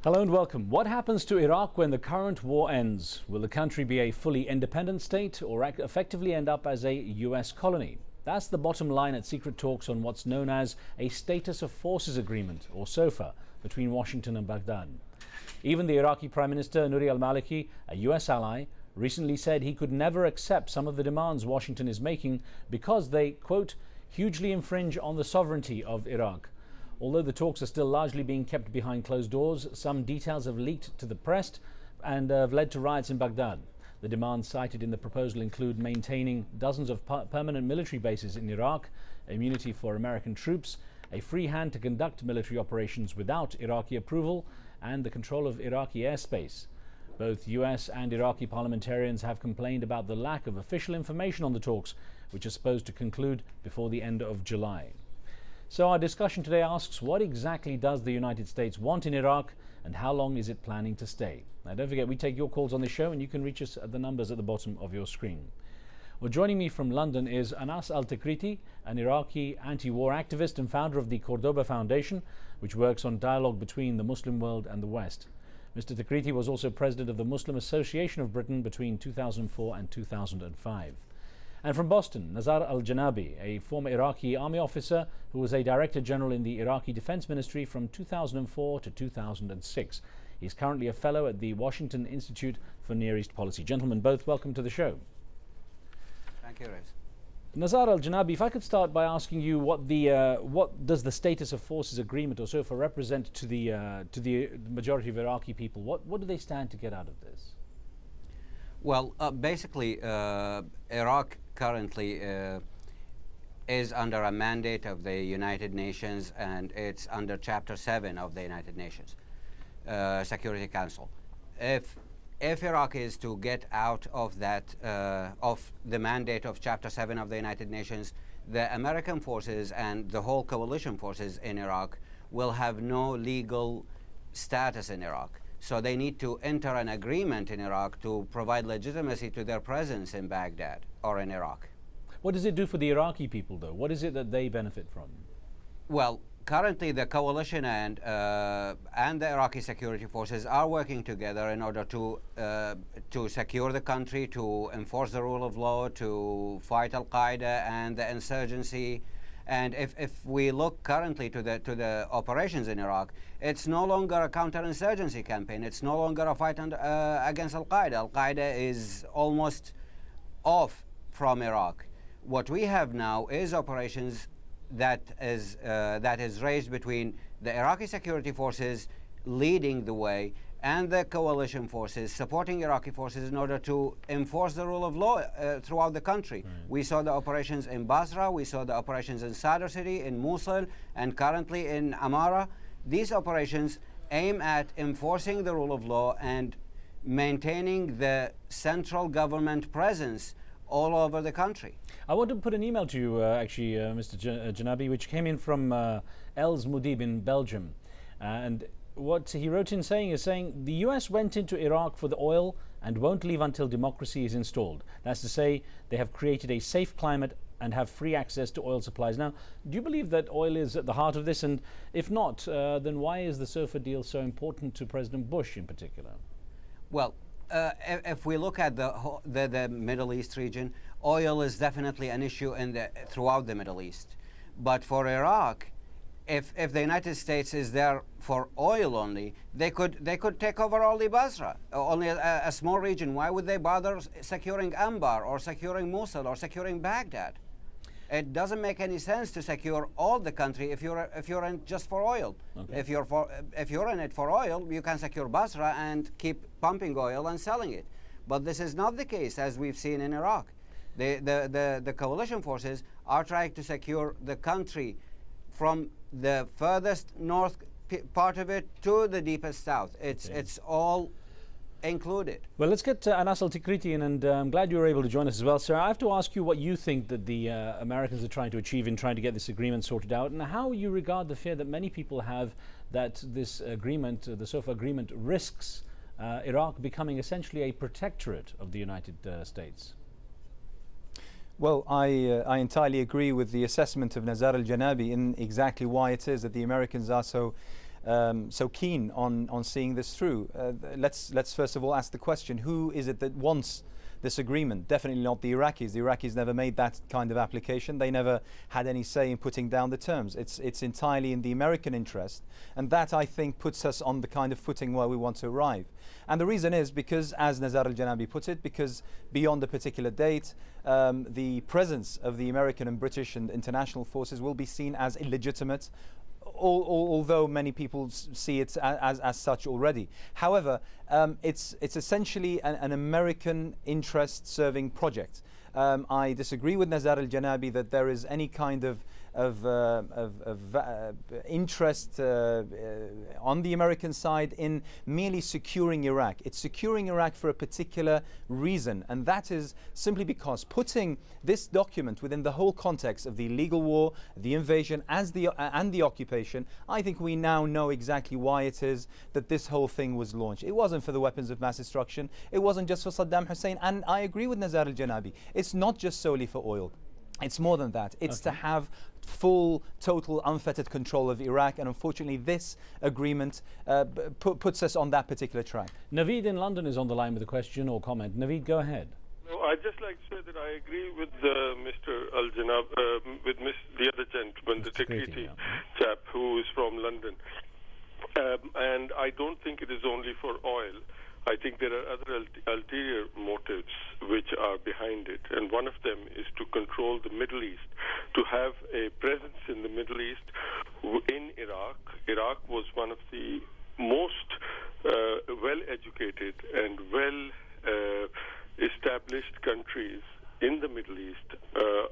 Hello and welcome. What happens to Iraq when the current war ends? Will the country be a fully independent state or effectively end up as a US colony? That's the bottom line at secret talks on what's known as a Status of Forces Agreement, or SOFA, between Washington and Baghdad. Even the Iraqi Prime Minister Nouri al-Maliki, a US ally, recently said he could never accept some of the demands Washington is making because they, quote, hugely infringe on the sovereignty of Iraq. Although the talks are still largely being kept behind closed doors, some details have leaked to the press and have led to riots in Baghdad. The demands cited in the proposal include maintaining dozens of permanent military bases in Iraq, immunity for American troops, a free hand to conduct military operations without Iraqi approval, and the control of Iraqi airspace. Both US and Iraqi parliamentarians have complained about the lack of official information on the talks, which are supposed to conclude before the end of July. So our discussion today asks, what exactly does the United States want in Iraq and how long is it planning to stay? Now don't forget, we take your calls on the show and you can reach us at the numbers at the bottom of your screen. Well, joining me from London is Anas Al-Tikriti, an Iraqi anti-war activist and founder of the Cordoba Foundation, which works on dialogue between the Muslim world and the West. Mr. Tikriti was also president of the Muslim Association of Britain between 2004 and 2005. And from Boston, Nazar Al-Janabi, a former Iraqi army officer who was a director general in the Iraqi Defense Ministry from 2004 to 2006. He's currently a fellow at the Washington Institute for Near East Policy. Gentlemen, both welcome to the show. Thank you, Riz. Nazar Al-Janabi, if I could start by asking you what does the Status of Forces Agreement or SOFA represent to the majority of Iraqi people? What do they stand to get out of this? Well, basically, Iraq currently is under a mandate of the United Nations, and it's under Chapter 7 of the United Nations Security Council. If Iraq is to get out of that, of the mandate of Chapter 7 of the United Nations, the American forces and the whole coalition forces in Iraq will have no legal status in Iraq. So they need to enter an agreement in Iraq to provide legitimacy to their presence in Baghdad or in Iraq. What does it do for the Iraqi people, though? What is it that they benefit from? Well, currently the coalition and the Iraqi security forces are working together in order to secure the country, to enforce the rule of law, to fight Al-Qaeda and the insurgency. And if we look currently to the operations in Iraq, it's no longer a counterinsurgency campaign. It's no longer a fight against Al-Qaeda. Al-Qaeda is almost off from Iraq. What we have now is operations that is raised between the Iraqi security forces leading the way and the coalition forces supporting Iraqi forces in order to enforce the rule of law throughout the country. Right. We saw the operations in Basra, we saw the operations in Sadr City, in Mosul, and currently in Amara. These operations aim at enforcing the rule of law and maintaining the central government presence all over the country. I want to put an email to you, Mr. Janabi, which came in from Els Moudib in Belgium. And what he wrote in saying the US went into Iraq for the oil and won't leave until democracy is installed. That's to say, they have created a safe climate and have free access to oil supplies. Now, do you believe that oil is at the heart of this? And if not, then why is the SOFA deal so important to President Bush in particular? Well, if we look at the Middle East region, oil is definitely an issue throughout the Middle East. But for Iraq, if the United States is there for oil only, they could take over only Basra, only a small region. Why would they bother securing Anbar or securing Mosul or securing Baghdad? It doesn't make any sense to secure all the country if you're in just for oil. Okay. If you're in it for oil, you can secure Basra and keep pumping oil and selling it. But this is not the case, as we've seen in Iraq. The coalition forces are trying to secure the country from the furthest north part of it to the deepest south. It's all included. Well, let's get Anas Al-Tikriti in, and I'm glad you were able to join us as well, sir. I have to ask you what you think that the Americans are trying to achieve in trying to get this agreement sorted out, and how you regard the fear that many people have that this agreement, the SOFA agreement, risks Iraq becoming essentially a protectorate of the United States. Well, I entirely agree with the assessment of Nazar Al-Janabi in exactly why it is that the Americans are so so keen on seeing this through. Let's first of all ask the question: who is it that wants this agreement? Definitely not the Iraqis. The Iraqis never made that kind of application. They never had any say in putting down the terms. It's entirely in the American interest, and that, I think, puts us on the kind of footing where we want to arrive. And the reason is because, as Nazar al-Janabi put it, because beyond a particular date, the presence of the American and British and international forces will be seen as illegitimate, although many people see it as such already. However, it's essentially an American interest-serving project. I disagree with Nazar al-Janabi that there is any kind of interest on the American side in merely securing Iraq. It's securing Iraq for a particular reason, and that is simply because putting this document within the whole context of the illegal war, the invasion, and the occupation, I think we now know exactly why it is that this whole thing was launched. It wasn't for the weapons of mass destruction. It wasn't just for Saddam Hussein, and I agree with Nazar al-Janabi. It's not just solely for oil. It's more than that. It's to have full, total, unfettered control of Iraq, and unfortunately this agreement puts us on that particular track. Naveed in London is on the line with a question or comment. Naveed, go ahead. No, I'd just like to say that I agree with Mr. Al-Janab, with the other gentleman, the Takriti chap who is from London. And I don't think it is only for oil. I think there are other ulterior motives which are behind it, and one of them is to control the Middle East, to have a presence in the Middle East in Iraq. Iraq was one of the most well-educated and well-established countries in the Middle East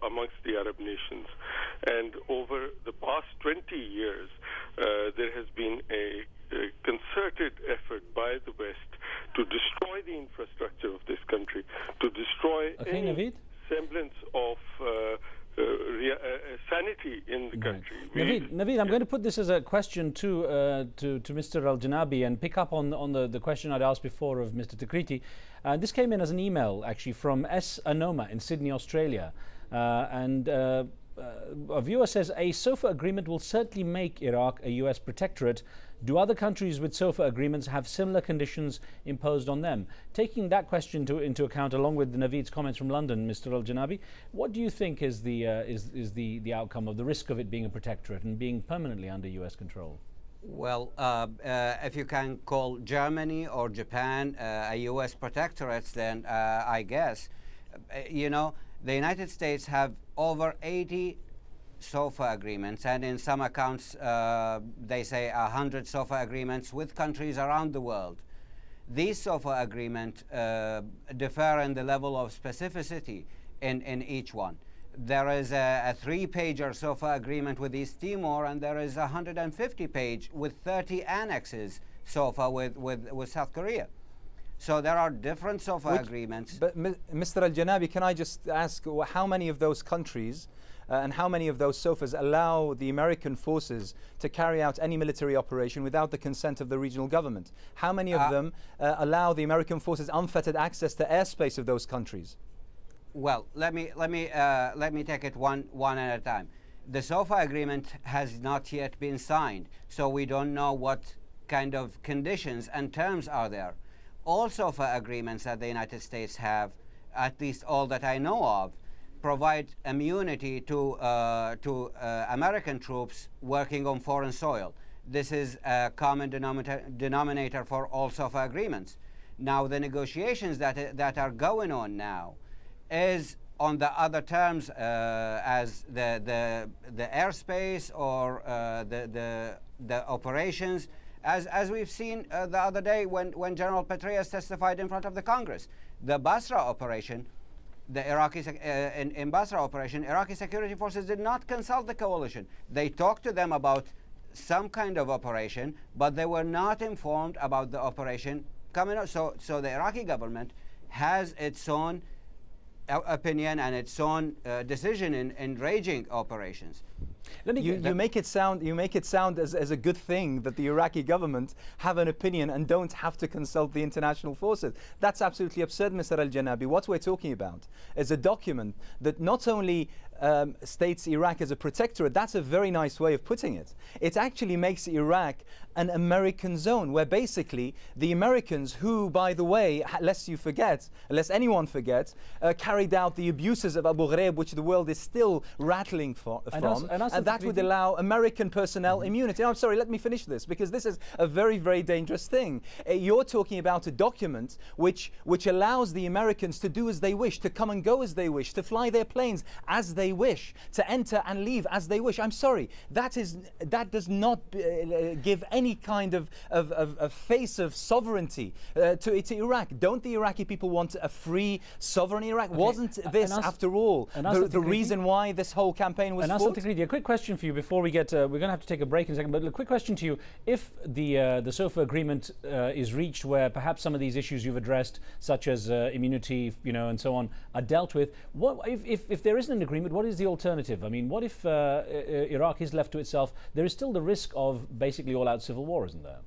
amongst the Arab nations. And over the past 20 years, there has been a concerted effort by the West to destroy the infrastructure of this country, to destroy any semblance of sanity in the country. Naveed, I'm going to put this as a question to Mr. Al-Janabi and pick up on the question I'd asked before of Mr. Takriti. This came in as an email, actually, from S. Anoma in Sydney, Australia. A viewer says, a SOFA agreement will certainly make Iraq a US protectorate. Do other countries with SOFA agreements have similar conditions imposed on them? Taking that question into account, along with Naveed's comments from London, Mr. Al-Janabi, what do you think is the outcome of the risk of it being a protectorate and being permanently under US control? Well, if you can call Germany or Japan a US protectorate, then I guess, you know, the United States have over 80 SOFA agreements, and in some accounts they say 100 SOFA agreements with countries around the world. These SOFA agreements differ in the level of specificity in each one. There is a 3-pager SOFA agreement with East Timor, and there is a 150-page with 30 annexes SOFA with South Korea. So there are different SOFA agreements. But Mr. Al-Janabi, can I just ask how many of those countries and how many of those SOFAs allow the American forces to carry out any military operation without the consent of the regional government? How many of them allow the American forces unfettered access to airspace of those countries? Well, let me take it one at a time. The SOFA agreement has not yet been signed, so we don't know what kind of conditions and terms are there. All SOFA agreements that the United States have, at least all that I know of, provide immunity to American troops working on foreign soil. This is a common denominator for all SOFA agreements. Now, the negotiations that are going on now is on the other terms as the airspace or the operations, as we've seen the other day when General Petraeus testified in front of the Congress. The Basra operation, the Iraqi in Basra operation, Iraqi security forces did not consult the coalition. They talked to them about some kind of operation, but they were not informed about the operation coming up. So the Iraqi government has its own opinion and its own decision in raging operations. You make it sound as a good thing that the Iraqi government have an opinion and don't have to consult the international forces. That's absolutely absurd, Mr. Al-Janabi. What we're talking about is a document that not only states Iraq as a protectorate, that's a very nice way of putting it. It actually makes Iraq an American zone, where basically the Americans, who, by the way, lest anyone forgets, carried out the abuses of Abu Ghraib, which the world is still rattling from, and that would allow American personnel immunity. I'm sorry, let me finish this, because this is a very, very dangerous thing. You're talking about a document which allows the Americans to do as they wish, to come and go as they wish, to fly their planes as they wish, to enter and leave as they wish. I'm sorry, that does not give any kind of face of sovereignty to Iraq. Don't the Iraqi people want a free, sovereign Iraq? Okay. Wasn't this, after all, the reason why this whole campaign was fought? A quick question for you before we get, we're going to have to take a break in a second, but a quick question to you. If the SOFA agreement is reached, where perhaps some of these issues you've addressed, such as immunity, and so on, are dealt with, what if there isn't an agreement, what is the alternative? I mean, what if Iraq is left to itself? There is still the risk of basically all-out civil war, isn't there?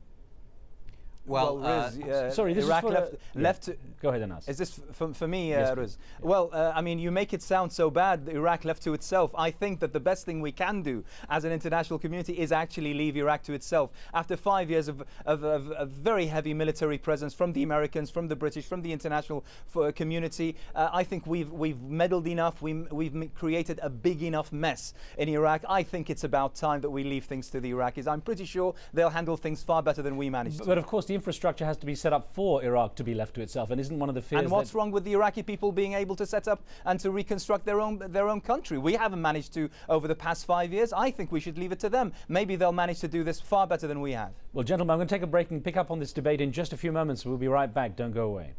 Well, Riz, sorry, this Iraq is left to... Go ahead and ask. Is this for me, yes, Riz? Yeah. Well, I mean, you make it sound so bad, Iraq left to itself. I think that the best thing we can do as an international community is actually leave Iraq to itself. After 5 years of very heavy military presence from the Americans, from the British, from the international community, I think we've meddled enough. We've created a big enough mess in Iraq. I think it's about time that we leave things to the Iraqis. I'm pretty sure they'll handle things far better than we managed to. But of course, the infrastructure has to be set up for Iraq to be left to itself, and isn't one of the fears? And what's wrong with the Iraqi people being able to set up and to reconstruct their own country? We haven't managed to over the past 5 years. I think we should leave it to them. Maybe they'll manage to do this far better than we have. Well, gentlemen, I'm going to take a break and pick up on this debate in just a few moments. We'll be right back. Don't go away.